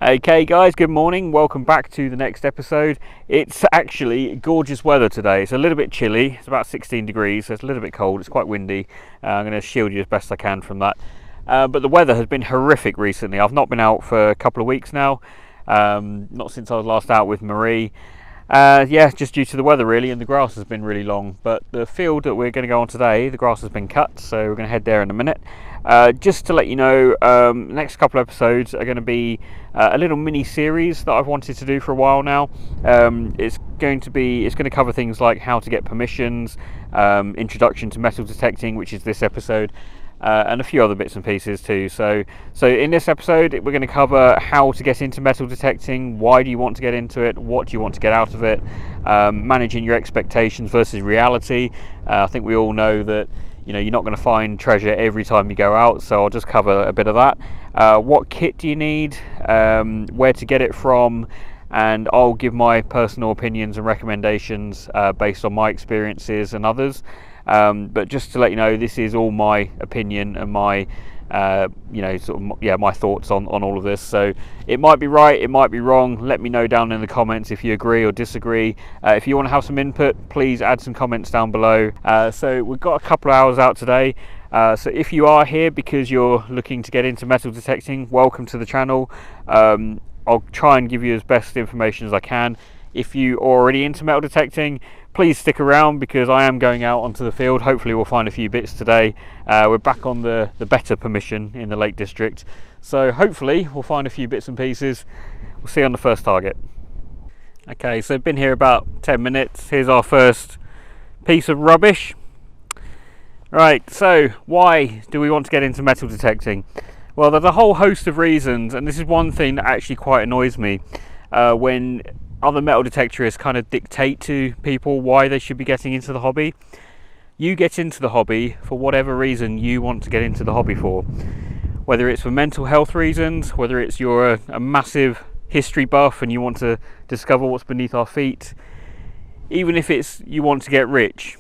Okay guys, good morning, welcome back to the next episode. It's actually gorgeous weather today. It's a little bit chilly, it's about 16 degrees, so it's a little bit cold, it's quite windy. I'm going to shield you as best I can from that. But the weather has been horrific recently. I've not been out for a couple of weeks now, not since I was last out with Marie. Yeah, just due to the weather really, and the grass has been really long. But the field that we're going to go on today, the grass has been cut, so we're going to head there in a minute. Just to let you know, next couple of episodes are going to be a little mini series that I've wanted to do for a while now. It's going to cover things like how to get permissions, introduction to metal detecting, which is this episode, and a few other bits and pieces too. So in this episode we're going to cover how to get into metal detecting, why do you want to get into it, what do you want to get out of it, managing your expectations versus reality. I think we all know that you're not going to find treasure every time you go out, so I'll just cover a bit of that. What kit do you need, where to get it from, and I'll give my personal opinions and recommendations based on my experiences and others. But just to let you know, this is all my opinion and my my thoughts on all of this. So it might be right, it might be wrong. Let me know down in the comments if you agree or disagree. If you want to have some input, please add some comments down below. So we've got a couple of hours out today. So if you are here because you're looking to get into metal detecting, welcome to the channel. I'll try and give you as best information as I can. If you're already into metal detecting, please stick around because I am going out onto the field. Hopefully we'll find a few bits today. We're back on the better permission in the Lake District, so hopefully we'll find a few bits and pieces. We'll see you on the first target. Okay, so I've been here about 10 minutes. Here's our first piece of rubbish. Right, so why do we want to get into metal detecting? Well, there's a whole host of reasons, and this is one thing that actually quite annoys me when other metal detectorists kind of dictate to people why they should be getting into the hobby. You get into the hobby for whatever reason you want to get into the hobby for. Whether it's for mental health reasons, whether it's you're a massive history buff and you want to discover what's beneath our feet, even if it's you want to get rich.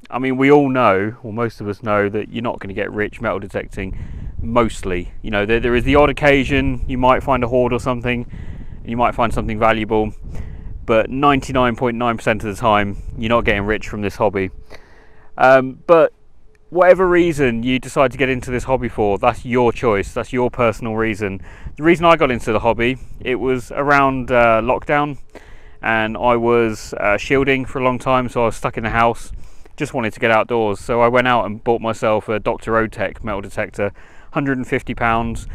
I mean, we all know, or most of us know, that you're not going to get rich metal detecting, mostly. There is the odd occasion you might find a hoard or something, and you might find something valuable, but 99.9% of the time you're not getting rich from this hobby. But whatever reason you decide to get into this hobby for, that's your choice, that's your personal reason. The reason I got into the hobby, it was around lockdown, and I was shielding for a long time, so I was stuck in the house, just wanted to get outdoors, so I went out and bought myself a Dr. Otech metal detector, £150.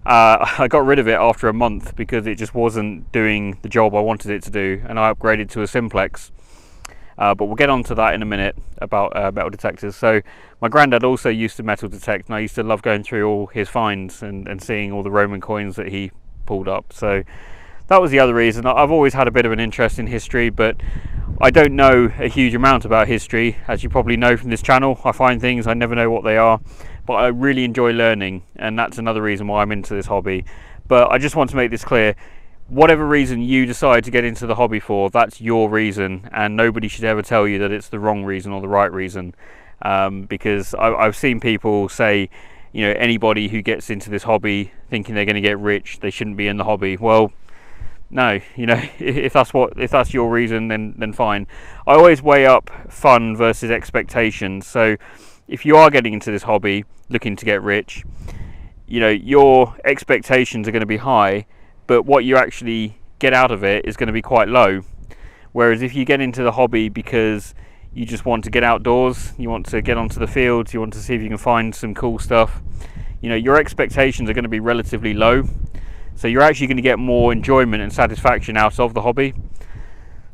I got rid of it after a month because it just wasn't doing the job I wanted it to do, and I upgraded to a simplex. But we'll get on to that in a minute about metal detectors. So my granddad also used to metal detect, and I used to love going through all his finds and seeing all the Roman coins that he pulled up. So that was the other reason. I've always had a bit of an interest in history, but I don't know a huge amount about history. As you probably know from this channel, I find things, I never know what they are, but I really enjoy learning, and that's another reason why I'm into this hobby. But I just want to make this clear, whatever reason you decide to get into the hobby for, that's your reason, and nobody should ever tell you that it's the wrong reason or the right reason, because I've seen people say, anybody who gets into this hobby thinking they're going to get rich, they shouldn't be in the hobby. Well, no, if that's your reason, then fine. I always weigh up fun versus expectations. So if you are getting into this hobby looking to get rich, your expectations are going to be high, but what you actually get out of it is going to be quite low. Whereas if you get into the hobby because you just want to get outdoors, you want to get onto the fields, you want to see if you can find some cool stuff, your expectations are going to be relatively low. So you're actually going to get more enjoyment and satisfaction out of the hobby.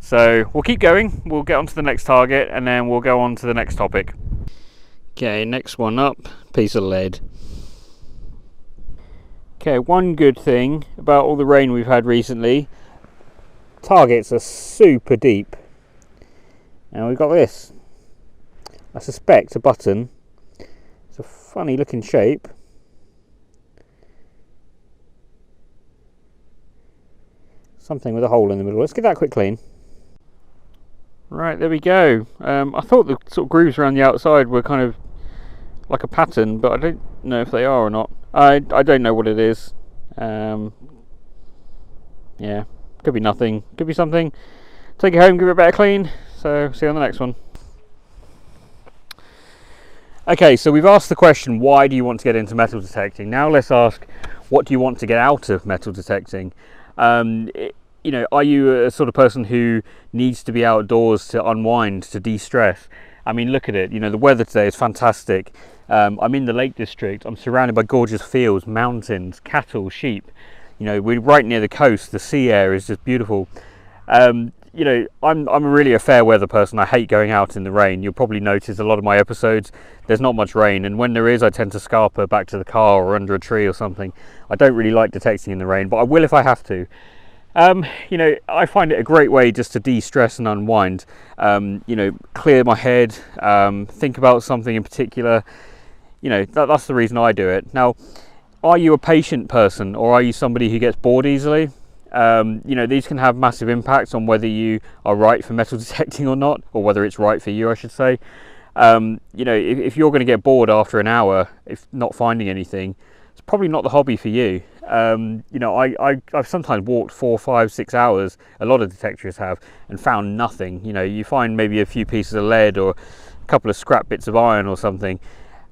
So we'll keep going, we'll get on to the next target, and then we'll go on to the next topic. Okay, next one up, piece of lead. Okay, one good thing about all the rain we've had recently, targets are super deep. And we've got this, I suspect a button. It's a funny looking shape. Something with a hole in the middle. Let's give that a quick clean. Right, there we go. I thought the sort of grooves around the outside were kind of like a pattern, but I don't know if they are or not. I don't know what it is. Yeah, could be nothing, could be something. Take it home, give it a better clean. So see you on the next one. Okay, so we've asked the question, why do you want to get into metal detecting? Now let's ask, what do you want to get out of metal detecting? You know, are you a sort of person who needs to be outdoors to unwind, to de-stress? I mean, look at it. You know, the weather today is fantastic. I'm in the Lake District. I'm surrounded by gorgeous fields, mountains, cattle, sheep. You know, we're right near the coast. The sea air is just beautiful. You know, I'm really a fair weather person. I hate going out in the rain. You'll probably notice a lot of my episodes, there's not much rain, and when there is, I tend to scarper back to the car or under a tree or something. I don't really like detecting in the rain, but I will if I have to. You know, I find it a great way just to de-stress and unwind. You know, clear my head, think about something in particular. You know, that's the reason I do it. Now, are you a patient person, or are you somebody who gets bored easily? You know, these can have massive impacts on whether you are right for metal detecting or not, or whether it's right for you, I should say. You know, if you're going to get bored after an hour, if not finding anything, it's probably not the hobby for you. You know, I've sometimes walked 4, 5, 6 hours, a lot of detectors have, and found nothing. You know, you find maybe a few pieces of lead or a couple of scrap bits of iron or something,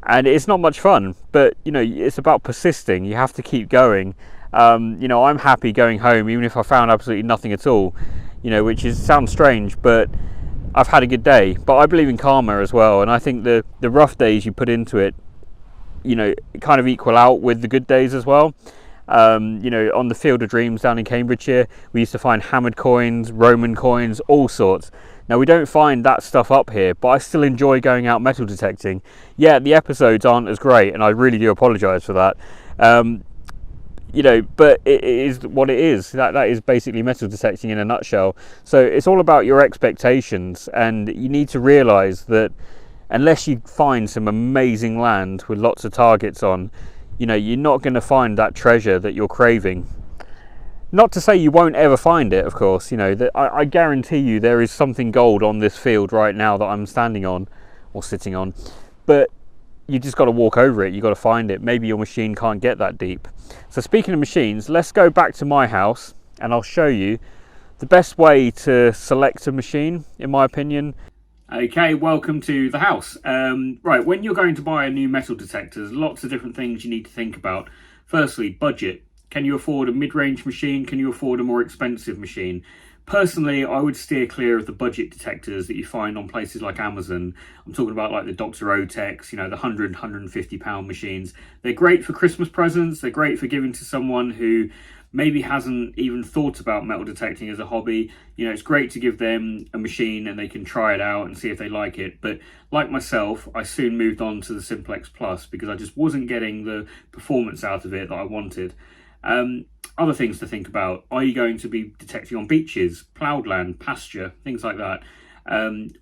and it's not much fun. But you know, it's about persisting. You have to keep going. You know, I'm happy going home even if I found absolutely nothing at all. You know, which sounds strange, but I've had a good day. But I believe in karma as well, and I think the rough days you put into it, you know, kind of equal out with the good days as well. You know, on the Field of Dreams down in Cambridgeshire, we used to find hammered coins, Roman coins, all sorts. Now, we don't find that stuff up here, but I still enjoy going out metal detecting. Yeah, the episodes aren't as great, and I really do apologise for that. You know, but it is what it is. That is basically metal detecting in a nutshell. So it's all about your expectations, and you need to realise that unless you find some amazing land with lots of targets on, you know, you're not going to find that treasure that you're craving. Not to say you won't ever find it, of course. You know, that I guarantee you there is something gold on this field right now that I'm standing on or sitting on, but you just got to walk over it. You got to find it. Maybe your machine can't get that deep. So speaking of machines, let's go back to my house and I'll show you the best way to select a machine, in my opinion. Okay, welcome to the house. Right, when you're going to buy a new metal detector, there's lots of different things you need to think about. Firstly, budget. Can you afford a mid-range machine? Can you afford a more expensive machine? Personally, I would steer clear of the budget detectors that you find on places like Amazon. I'm talking about like the Dr. Otex, you know, the 100, 150 pound machines. They're great for Christmas presents. They're great for giving to someone who maybe hasn't even thought about metal detecting as a hobby. You know, it's great to give them a machine and they can try it out and see if they like it. But like myself, I soon moved on to the Simplex Plus because I just wasn't getting the performance out of it that I wanted. Other things to think about: are you going to be detecting on beaches, ploughed land, pasture, things like that?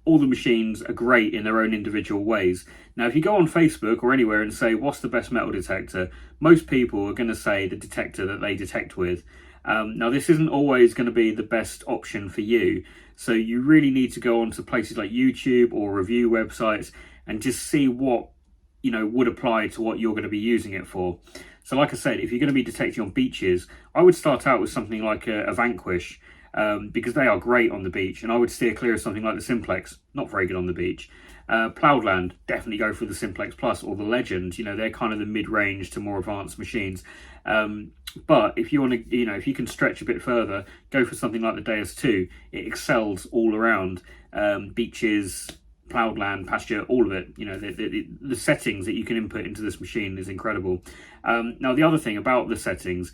All the machines are great in their own individual ways. Now, if you go on Facebook or anywhere and say, what's the best metal detector? Most people are going to say the detector that they detect with. Now, this isn't always going to be the best option for you. So you really need to go onto places like YouTube or review websites and just see what, you know, would apply to what you're going to be using it for. So like I said, if you're going to be detecting on beaches, I would start out with something like a Vanquish, because they are great on the beach, and I would steer clear of something like the Simplex, not very good on the beach. Ploughed land, definitely go for the Simplex Plus or the Legend. You know, they're kind of the mid-range to more advanced machines. But if you want to, you know, if you can stretch a bit further, go for something like the Deus 2. It excels all around. Beaches, ploughed land, pasture, all of it. You know, the settings that you can input into this machine is incredible. Now, the other thing about the settings,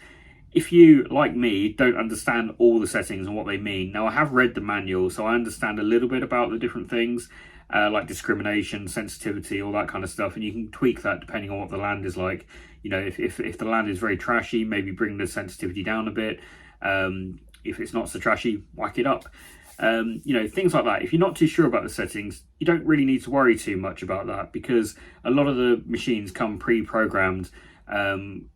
if you, like me, don't understand all the settings and what they mean. Now, I have read the manual, so I understand a little bit about the different things, like discrimination, sensitivity, all that kind of stuff, and you can tweak that depending on what the land is like. You know, if the land is very trashy, maybe bring the sensitivity down a bit. If it's not so trashy, whack it up. You know, things like that. If you're not too sure about the settings, you don't really need to worry too much about that, because a lot of the machines come pre-programmed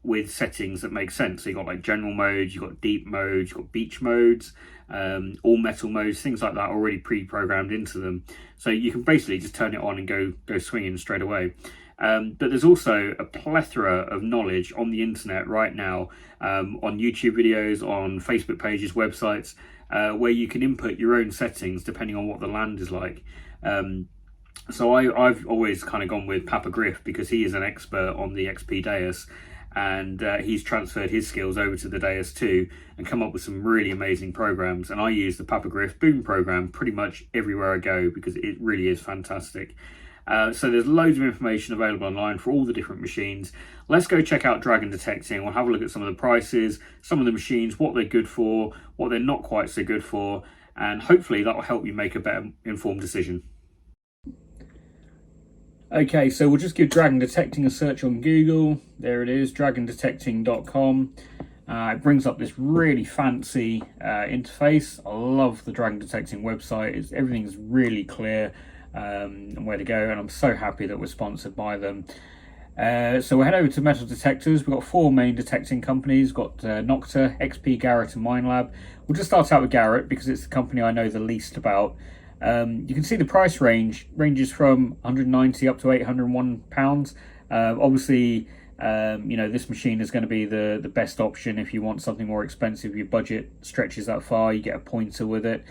with settings that make sense. So you've got like general modes, you've got deep modes, you've got beach modes, all metal modes, things like that already pre-programmed into them. So you can basically just turn it on and go swinging straight away. But there's also a plethora of knowledge on the internet right now, on YouTube videos, on Facebook pages, websites, where you can input your own settings depending on what the land is like. So I've always kind of gone with Papa Griff because he is an expert on the XP Deus, and he's transferred his skills over to the Deus 2 and come up with some really amazing programs. And I use the Papa Griff Boom program pretty much everywhere I go because it really is fantastic. So there's loads of information available online for all the different machines. Let's go check out Dragon Detecting. We'll have a look at some of the prices, some of the machines, what they're good for, what they're not quite so good for, and hopefully that will help you make a better informed decision. Okay, so we'll just give Dragon Detecting a search on Google. There it is, dragondetecting.com. It brings up this really fancy interface. I love the Dragon Detecting website. Everything's really clear and where to go, and I'm so happy that we're sponsored by them. So we'll head over to metal detectors. We've got 4 main detecting companies. We've got Nocta, XP, Garrett and Minelab. We'll just start out with Garrett because it's the company I know the least about. You can see the price ranges from 190 up to £801. Obviously, you know, this machine is going to be the best option if you want something more expensive. Your budget stretches that far, you get a pointer with it.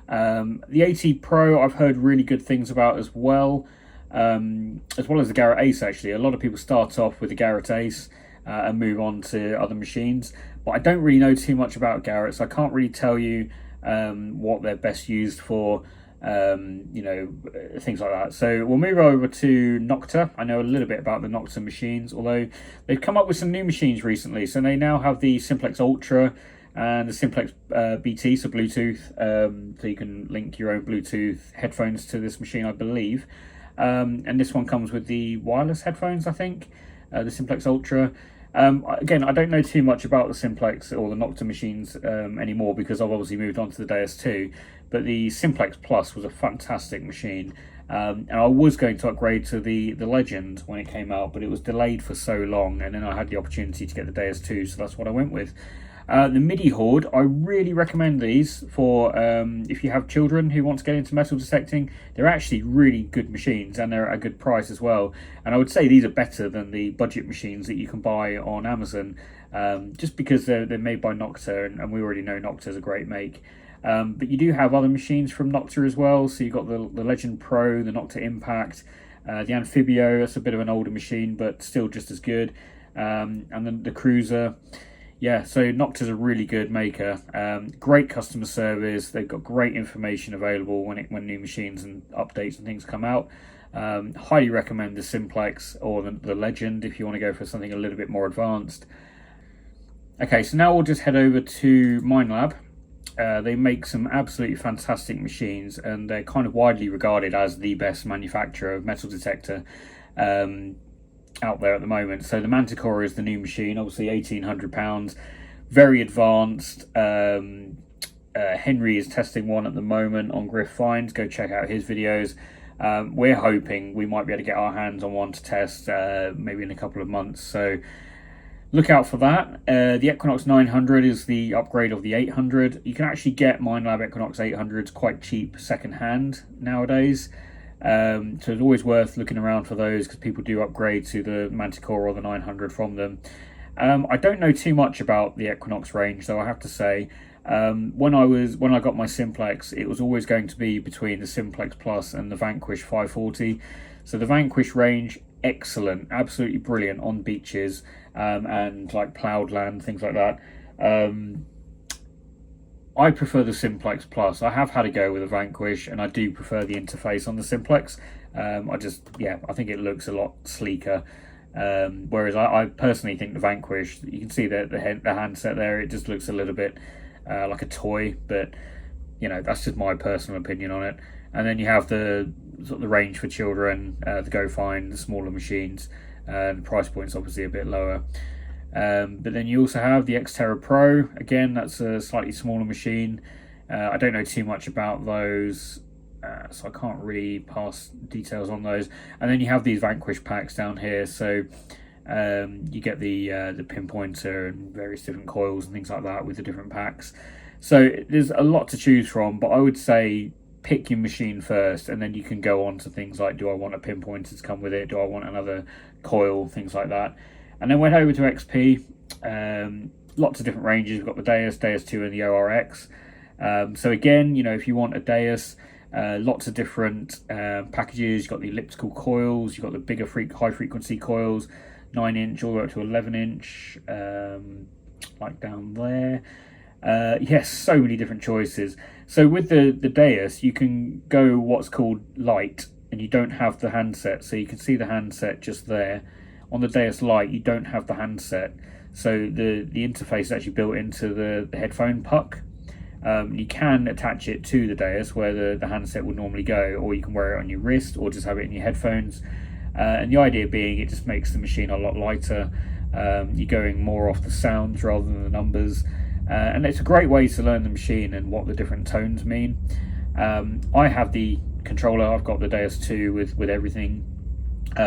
The AT Pro I've heard really good things about as well as the Garrett Ace. Actually, a lot of people start off with the Garrett Ace and move on to other machines, but I don't really know too much about Garrett, so I can't really tell you what they're best used for. You know, things like that. So we'll move over to Nocta. I know a little bit about the Nocta machines, although they've come up with some new machines recently. So they now have the Simplex Ultra and the Simplex BT, so Bluetooth, so you can link your own Bluetooth headphones to this machine, I believe. And this one comes with the wireless headphones, I think, the Simplex Ultra. Again, I don't know too much about the Simplex or the Nocta machines anymore because I've obviously moved on to the Deus 2, but the Simplex Plus was a fantastic machine, and I was going to upgrade to the Legend when it came out, but it was delayed for so long, and then I had the opportunity to get the Deus 2, so that's what I went with. The MIDI Horde, I really recommend these for if you have children who want to get into metal detecting. They're actually really good machines and they're at a good price as well. And I would say these are better than the budget machines that you can buy on Amazon, just because they're made by Nocta, and we already know Nocta is a great make. But you do have other machines from Nocta as well. So you've got the Legend Pro, the Nocta Impact, the Amphibio. That's a bit of an older machine, but still just as good. And then the Cruiser. Yeah, so Nocta's a really good maker. Great customer service. They've got great information available when new machines and updates and things come out. Highly recommend the Simplex or the Legend if you want to go for something a little bit more advanced. Okay, so now we'll just head over to Minelab. They make some absolutely fantastic machines, and they're kind of widely regarded as the best manufacturer of metal detector out there at the moment. So the Manticore is the new machine, obviously £1,800, very advanced. Henry is testing one at the moment on grif-finds. Go check out his videos. We're hoping we might be able to get our hands on one to test maybe in a couple of months, so look out for that. The Equinox 900 is the upgrade of the 800. You can actually get Minelab Equinox 800s quite cheap second hand nowadays. So it's always worth looking around for those because people do upgrade to the Manticore or the 900 from them. I don't know too much about the Equinox range, though, I have to say. When I got my Simplex, it was always going to be between the Simplex Plus and the Vanquish 540. So the Vanquish range, excellent, absolutely brilliant on beaches and like ploughed land, things like that. I prefer the Simplex Plus. I have had a go with the Vanquish, and I do prefer the interface on the Simplex. I think it looks a lot sleeker. Whereas I personally think the Vanquish, you can see the handset there, it just looks a little bit like a toy, but you know, that's just my personal opinion on it. And then you have the sort of the range for children, the grif-finds, the smaller machines. The price point's obviously a bit lower. But then you also have the Xterra Pro. Again, that's a slightly smaller machine. I don't know too much about those, so I can't really pass details on those. And then you have these Vanquish packs down here. So you get the pinpointer and various different coils and things like that with the different packs. So there's a lot to choose from, but I would say pick your machine first, and then you can go on to things like, do I want a pinpointer to come with it? Do I want another coil? Things like that. And then went over to XP. Lots of different ranges. We've got the Deus 2 and the ORX. So again, if you want a Deus, lots of different packages. You've got the elliptical coils, you've got the bigger high frequency coils, 9-inch all the way up to 11-inch, like down there. Yes, so many different choices. So with the Deus, you can go what's called light, and you don't have the handset. So you can see the handset just there. On the Deus Lite, you don't have the handset. So the interface is actually built into the headphone puck. You can attach it to the Deus where the handset would normally go, or you can wear it on your wrist or just have it in your headphones. And the idea being it just makes the machine a lot lighter. You're going more off the sounds rather than the numbers. And it's a great way to learn the machine and what the different tones mean. I have the controller, I've got the Deus 2 with everything,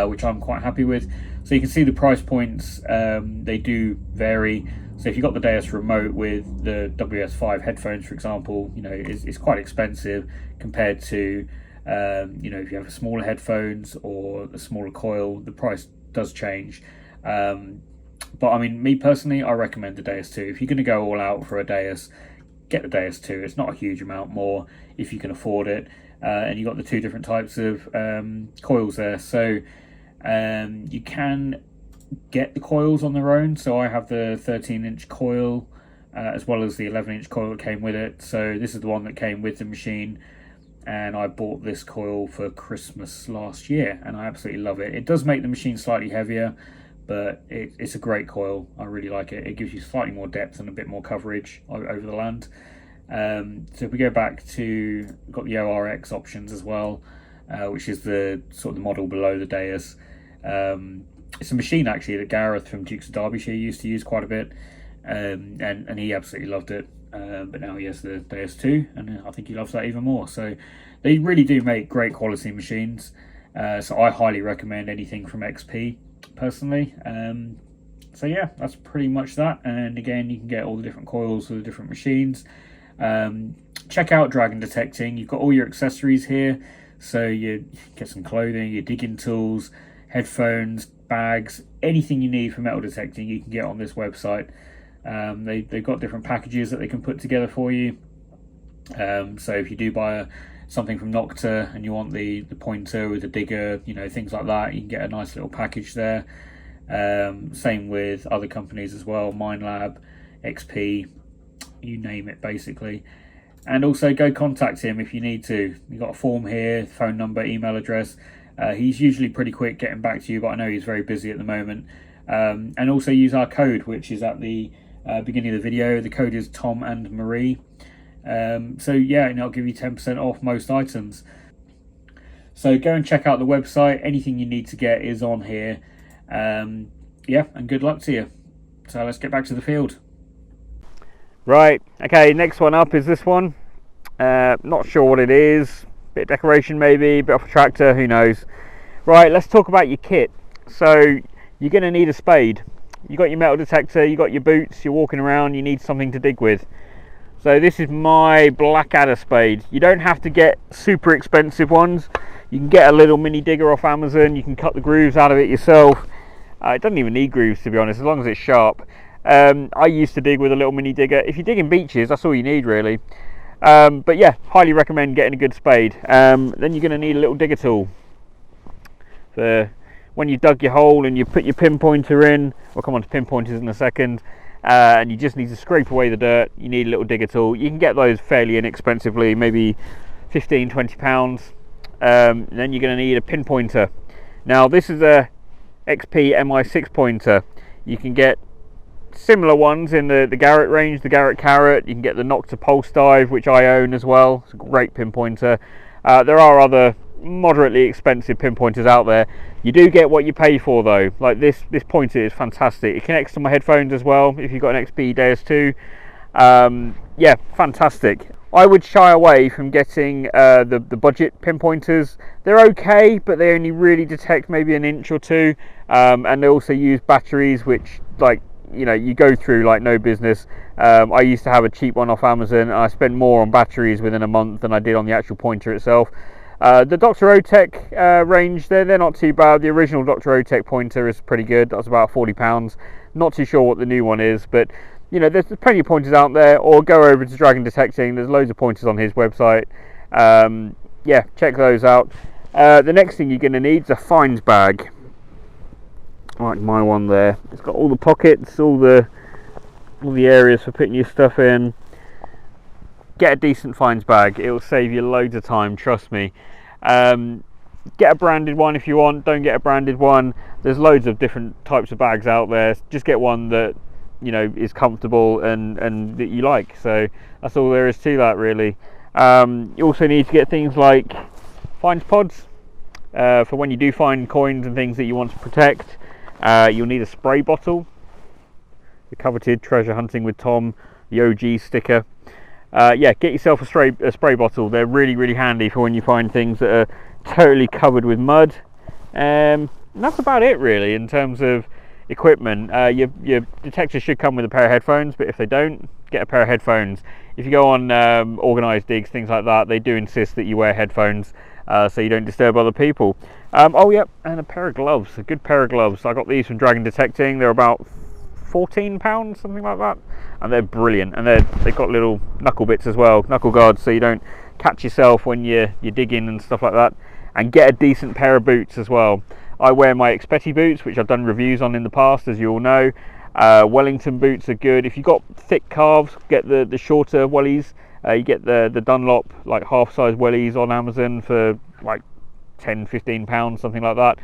which I'm quite happy with. So you can see the price points, they do vary. So if you've got the Deus remote with the WS5 headphones, for example, it's quite expensive compared to, if you have smaller headphones or a smaller coil, the price does change. But I mean, me personally, I recommend the Deus 2. If you're going to go all out for a Deus, get the Deus 2. It's not a huge amount more if you can afford it. And you've got the two different types of coils there. So you can get the coils on their own. So I have the 13-inch coil as well as the 11-inch coil that came with it. So this is the one that came with the machine. And I bought this coil for Christmas last year, and I absolutely love it. It does make the machine slightly heavier, but it's a great coil. I really like it. It gives you slightly more depth and a bit more coverage over the land. So if we go back to, we've got the ORX options as well, which is the sort of the model below the Deus. It's a machine actually that Gareth from Dukes of Derbyshire used to use quite a bit, and he absolutely loved it. But now he has the Deus 2, and I think he loves that even more. So they really do make great quality machines. So I highly recommend anything from XP personally. So yeah, that's pretty much that. And again, you can get all the different coils for the different machines. Check out Dragon Detecting. You've got all your accessories here. So you get some clothing, your digging tools, headphones, bags, anything you need for metal detecting you can get on this website. They've got different packages that they can put together for you. So if you do buy something from Nocta and you want the pointer with the digger, things like that, you can get a nice little package there. Same with other companies as well, MindLab, XP, you name it basically. And also go contact him if you need to. You've got a form here, phone number, email address. He's usually pretty quick getting back to you, but I know he's very busy at the moment. And also use our code, which is at the beginning of the video. The code is Tom and Marie. So yeah, and I'll give you 10% off most items. So go and check out the website. Anything you need to get is on here. Yeah, and good luck to you. So let's get back to the field. Right, okay, next one up is this one. Not sure what it is. Bit of decoration maybe, bit off a tractor, who knows. Right, let's talk about your kit. So you're going to need a spade. You got your metal detector, you got your boots, you're walking around, you need something to dig with. So this is my Blackadder spade. You don't have to get super expensive ones. You can get a little mini digger off Amazon, you can cut the grooves out of it yourself. It doesn't even need grooves, to be honest, as long as it's sharp. I used to dig with a little mini digger. If you're digging beaches, that's all you need really. But yeah, highly recommend getting a good spade. Then you're going to need a little digger tool. For when you dug your hole and you put your pinpointer in, we'll come on to pinpointers in a second, and you just need to scrape away the dirt, you need a little digger tool. You can get those fairly inexpensively, maybe 15-20 pounds. Then you're going to need a pinpointer. Now this is a XP MI6 pointer. You can get similar ones in the Garrett range, the Garrett Carrot. You can get the Nocta Pulse Dive, which I own as well. It's a great pinpointer. There are other moderately expensive pinpointers out there. You do get what you pay for though. Like this pointer is fantastic. It connects to my headphones as well if you've got an XP Deus 2. Yeah, fantastic. I would shy away from getting the budget pinpointers. They're okay, but they only really detect maybe an inch or two, and they also use batteries which, like, you know, you go through like no business. I used to have a cheap one off Amazon, and I spent more on batteries within a month than I did on the actual pointer itself. The Dr. Otech range, they're not too bad. The original Dr. Otech pointer is pretty good. That's about £40. Not too sure what the new one is, but you know, there's plenty of pointers out there. Or go over to Dragon Detecting. There's loads of pointers on his website. Yeah, check those out. The next thing you're going to need is a finds bag, like my one there. It's got all the pockets, all the areas for putting your stuff in. Get a decent finds bag. It will save you loads of time, trust me. Get a branded one if you want. Don't get a branded one. There's loads of different types of bags out there. Just get one that, you know, is comfortable and that you like. So that's all there is to that, really. You also need to get things like finds pods for when you do find coins and things that you want to protect. You'll need a spray bottle, the coveted Treasure Hunting with Tom, the OG sticker. Yeah, get yourself a spray bottle. They're really handy for when you find things that are totally covered with mud. And that's about it, really, in terms of equipment. Your detector should come with a pair of headphones, but if they don't, get a pair of headphones. If you go on organised digs, things like that, they do insist that you wear headphones so you don't disturb other people. Oh yeah, and a pair of gloves, a good pair of gloves. I got these from Dragon Detecting. They're about £14, something like that, and they're brilliant. And they've got little knuckle bits as well, knuckle guards, so you don't catch yourself when you're digging and stuff like that. And get a decent pair of boots as well. I wear my Expetti boots, which I've done reviews on in the past, as you all know. Wellington boots are good. If you've got thick calves, get the shorter wellies. You get the Dunlop like half size wellies on Amazon for like £10-15, something like that.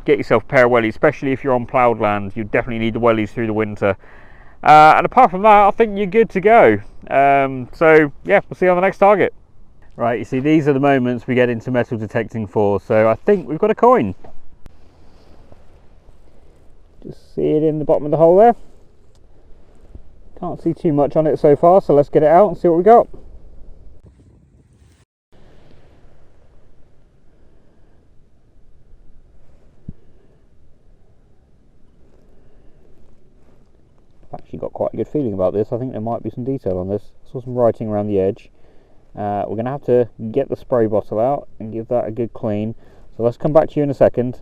Get yourself a pair of wellies, especially if you're on ploughed land. You definitely need the wellies through the winter. And apart from that, I think you're good to go. So yeah, we'll see you on the next target. Right, you see, these are the moments we get into metal detecting for. So I think we've got a coin. Just see it in the bottom of the hole there. Can't see too much on it so far, so let's get it out and see what we got. I've actually got quite a good feeling about this. I think there might be some detail on this. I saw some writing around the edge. We're going to have to get the spray bottle out and give that a good clean. So let's come back to you in a second.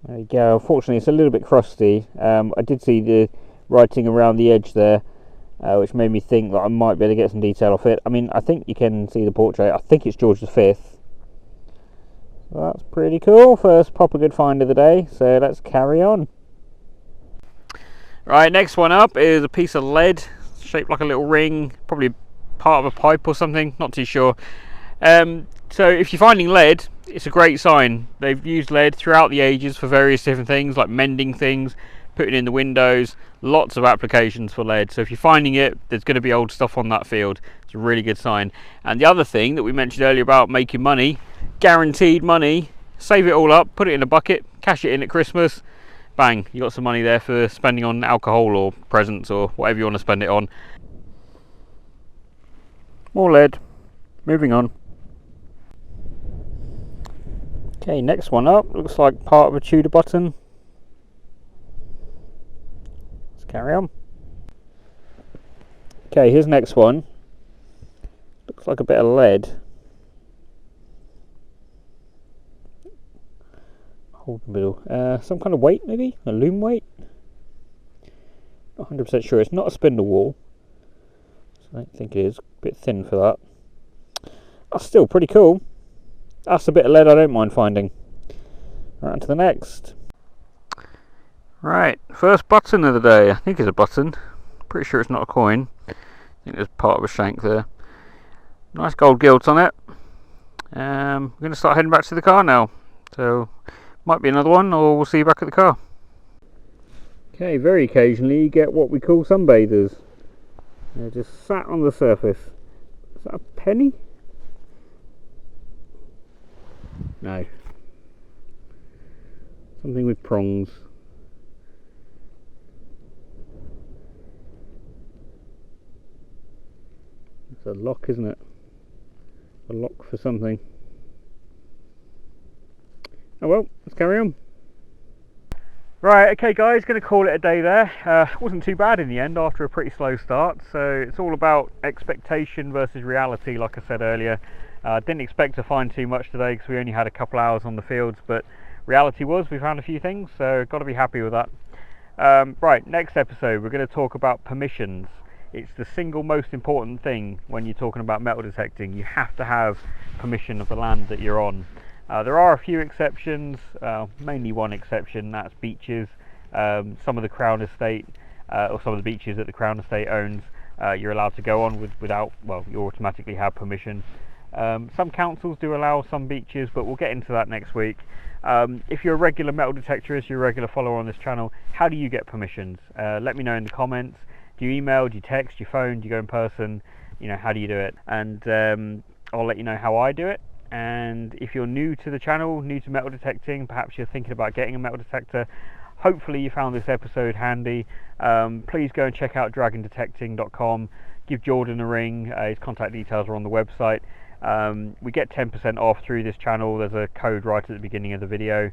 There you go. Unfortunately, it's a little bit crusty. I did see the writing around the edge there, which made me think that I might be able to get some detail off it. I mean, I think you can see the portrait. I think it's George V. So that's pretty cool. First proper good find of the day. So let's carry on. Right, next one up is a piece of lead shaped like a little ring, probably part of a pipe or something, not too sure. So if you're finding lead, it's a great sign. They've used lead throughout the ages for various different things, like mending things, putting in the windows, lots of applications for lead. So if you're finding it, there's going to be old stuff on that field. It's a really good sign. And the other thing that we mentioned earlier about making money, guaranteed money, save it all up, put it in a bucket, cash it in at Christmas, bang, you got some money there for spending on alcohol or presents or whatever you want to spend it on. More lead. Moving on. Okay, next one up. Looks like part of a Tudor button. Let's carry on. Okay, here's the next one. Looks like a bit of lead. Hold the middle. Some kind of weight, maybe? A loom weight? Not 100% sure. It's not a spindle wheel. I don't think it is. A bit thin for that. That's still pretty cool. That's a bit of lead I don't mind finding. Right, on to the next. Right, first button of the day. I think it's a button. Pretty sure it's not a coin. I think there's part of a shank there. Nice gold gilt on it. We're going to start heading back to the car now. So, might be another one, or we'll see you back at the car. Okay, very occasionally you get what we call sunbathers. They're just sat on the surface. Is that a penny? No. Something with prongs. It's a lock, isn't it? A lock for something. Oh well, let's carry on. Right, okay guys, going to call it a day there. Wasn't too bad in the end after a pretty slow start, so it's all about expectation versus reality, like I said earlier. Didn't expect to find too much today because we only had a couple hours on the fields, but reality was we found a few things, so got to be happy with that. Right, next episode we're going to talk about permissions. It's the single most important thing when you're talking about metal detecting. You have to have permission of the land that you're on. There are a few exceptions, mainly one exception, that's beaches. Some of the Crown Estate, or some of the beaches that the Crown Estate owns, you're allowed to go on without, well, you automatically have permission. Some councils do allow some beaches, but we'll get into that next week. If you're a regular metal detectorist, you're a regular follower on this channel, how do you get permissions? Let me know in the comments. Do you email, do you text, do you phone, do you go in person? You know, how do you do it? And I'll let you know how I do it. And if you're new to the channel, new to metal detecting, perhaps you're thinking about getting a metal detector, hopefully you found this episode handy. Please go and check out dragondetecting.com. Give Jordan a ring. His contact details are on the website. We get 10% off through this channel. There's a code right at the beginning of the video.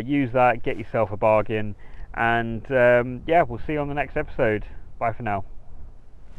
Use that, get yourself a bargain, and yeah, we'll see you on the next episode. Bye for now.